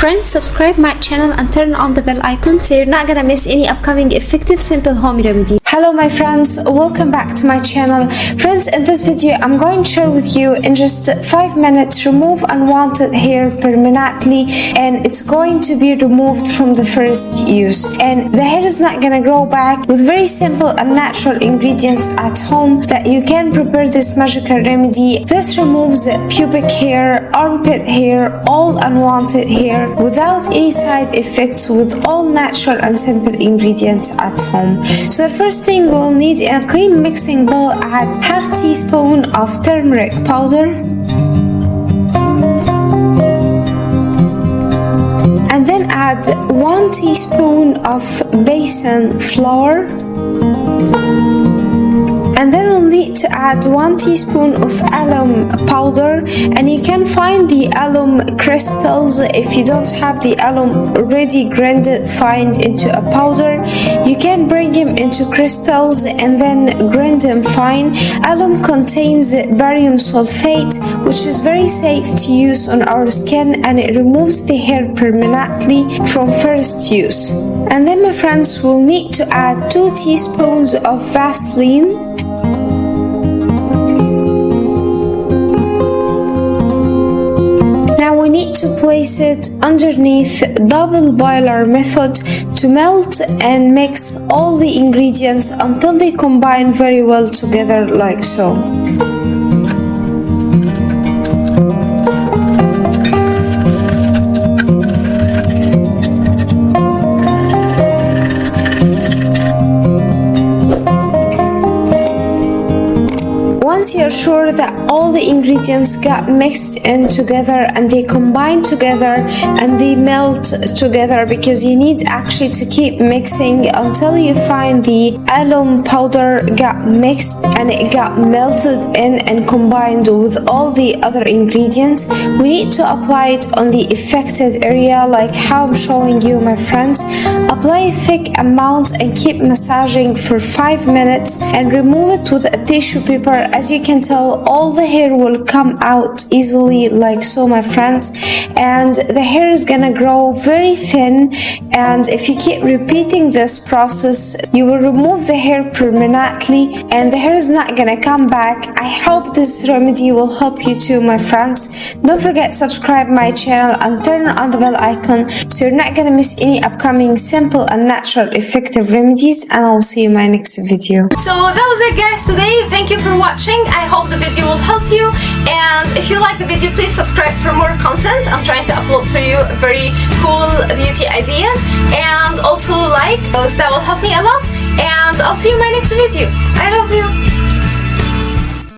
Friends, subscribe my channel and turn on the bell icon so you're not gonna miss any upcoming effective simple home remedies. Hello my friends, welcome back to my channel. Friends, in this video I'm going to share with you in just 5 minutes remove unwanted hair permanently, and it's going to be removed from the first use, and the hair is not gonna grow back with very simple and natural ingredients at home that you can prepare this magical remedy. This removes pubic hair, armpit hair, all unwanted hair without any side effects, with all natural and simple ingredients at home. So the first thing we'll need in a clean mixing bowl, add half teaspoon of turmeric powder, and then add 1 teaspoon of basin flour, and then we'll need to add 1 teaspoon of alum powder, and you can find the alum crystals. If you don't have the alum already grinded fine into a powder, you can bring them into crystals and then grind them fine. Alum contains barium sulfate, which is very safe to use on our skin, and it removes the hair permanently from first use. And then my friends, we'll need to add 2 teaspoons of Vaseline, we need to place it underneath double boiler method to melt and mix all the ingredients until they combine very well together, like so. Once you're sure that all the ingredients got mixed in together and they combine together and they melt together, because you need actually to keep mixing until you find the alum powder got mixed and it got melted in and combined with all the other ingredients, we need to apply it on the affected area like how I'm showing you, my friends. Apply a thick amount and keep massaging for 5 minutes and remove it with a tissue paper. As you can tell, all the hair will come out easily, like so, my friends, and the hair is gonna grow very thin. And if you keep repeating this process, you will remove the hair permanently and the hair is not gonna come back. I hope this remedy will help you too, my friends. Don't forget to subscribe my channel and turn on the bell icon so you're not gonna miss any upcoming simple and natural effective remedies, and I'll see you in my next video. So that was it, guys, today. Thank you for watching. I hope the video will help you, and if you like the video, please subscribe for more content. I'm trying to upload for you very cool beauty ideas, and also like those, that will help me a lot, and I'll see you in my next video. I love you.